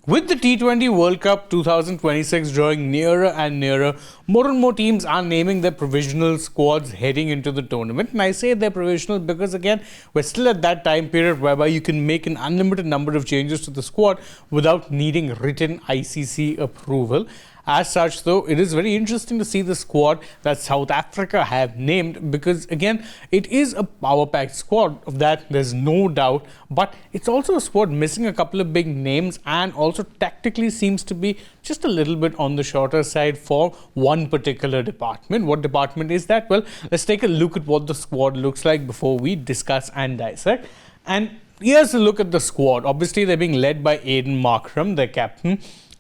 With the T20 World Cup 2026 drawing nearer and nearer, more and more teams are naming their provisional squads heading into the tournament. And I say they're provisional because, again, we're still at that time period whereby you can make an unlimited number of changes to the squad without needing written ICC approval. As such, though, it is very interesting to see the squad that South Africa have named because, again, it is a power-packed squad. Of that, there's no doubt. But it's also a squad missing a couple of big names and also tactically seems to be just a little bit on the shorter side for one particular department. What department is that? Well, let's take a look at what the squad looks like before we discuss and dissect. And here's a look at the squad. Obviously, they're being led by Aiden Markram, their captain.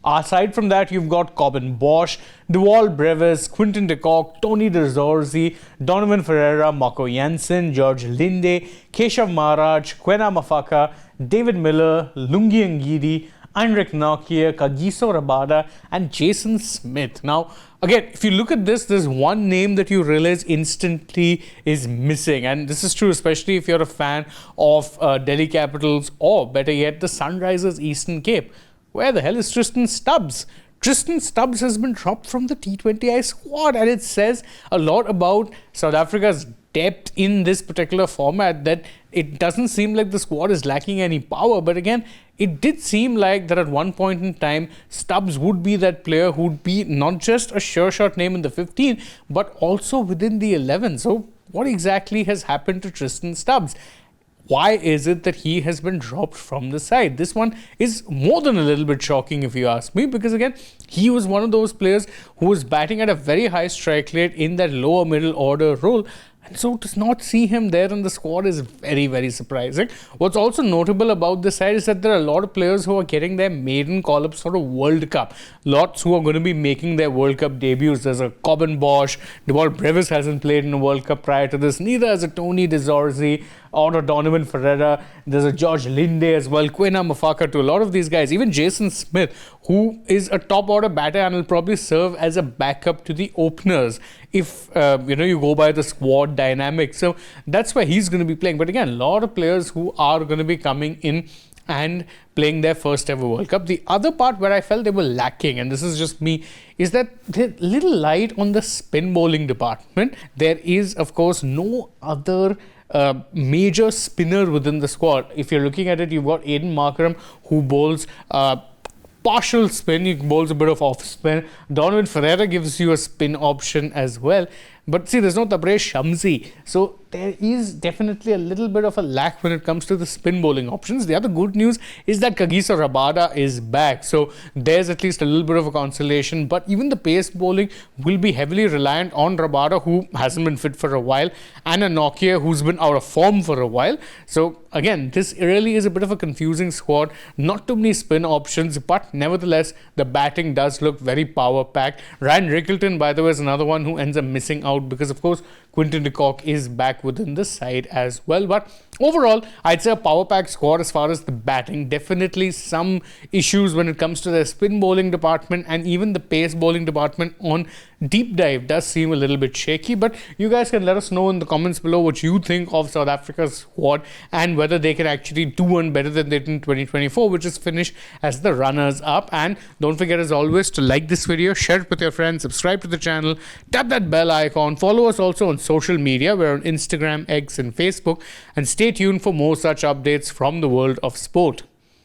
Aside from that, you've got Corbin Bosch, Dewald Brevis, Quinton de Kock, Tony de Zorzi, Donovan Ferreira, Marco Jansen, George Linde, Keshav Maharaj, Kwena Maphaka, David Miller, Lungi Ngidi, Heinrich Nokia, Kagiso Rabada, and Jason Smith. Now, again, if you look at this, there's one name that you realize instantly is missing. And this is true, especially if you're a fan of Delhi Capitals or, better yet, the Sunrisers Eastern Cape. Where the hell is Tristan Stubbs? Tristan Stubbs has been dropped from the T20I squad, and it says a lot about South Africa's depth in this particular format, that it doesn't seem like the squad is lacking any power. But again, it did seem like that at one point in time, Stubbs would be that player who would be not just a sure shot name in the 15, but also within the 11. So what exactly has happened to Tristan Stubbs? Why is it that he has been dropped from the side? This one is more than a little bit shocking if you ask me, because again, he was one of those players who was batting at a very high strike rate in that lower middle order role. And so to not see him there in the squad is very, very surprising. What's also notable about this side is that there are a lot of players who are getting their maiden call-ups for a World Cup. Lots who are going to be making their World Cup debuts. There's a Corbin Bosch. Dewald Brevis hasn't played in a World Cup prior to this. Neither has a Tony de Zorzi or a Donovan Ferreira. There's a George Linde as well. Kwena, Maphaka, to a lot of these guys. Even Jason Smith, who is a top order batter and will probably serve as a backup to the openers if you go by the squad dynamic. So that's where he's going to be playing. But again, a lot of players who are going to be coming in and playing their first ever World Cup. The other part where I felt they were lacking, and this is just me, is that they're little light on the spin bowling department. There is, of course, no other major spinner within the squad. If you're looking at it, you've got Aiden Markram, who bowls partial spin. He bowls a bit of off spin. Donovan Ferreira gives you a spin option as well. But see, there's no Tabraiz Shamsi. So there is definitely a little bit of a lack when it comes to the spin bowling options. The other good news is that Kagiso Rabada is back. So there's at least a little bit of a consolation. But even the pace bowling will be heavily reliant on Rabada, who hasn't been fit for a while, and a Nokia, who's been out of form for a while. So again, this really is a bit of a confusing squad. Not too many spin options, but nevertheless, the batting does look very power-packed. Rickelton, by the way, is another one who ends up missing out because, of course, Quinton de Kock is back within the side as well. But overall, I'd say a power-packed squad as far as the batting. Definitely some issues when it comes to the spin bowling department, and even the pace bowling department on deep dive does seem a little bit shaky. But you guys can let us know in the comments below what you think of South Africa's squad and whether they can actually do one better than they did in 2024, which is finish as the runners-up. And don't forget, as always, to like this video, share it with your friends, subscribe to the channel, tap that bell icon, follow us also on social media. We're on Instagram, X, and Facebook, and stay tuned for more such updates from the world of sport.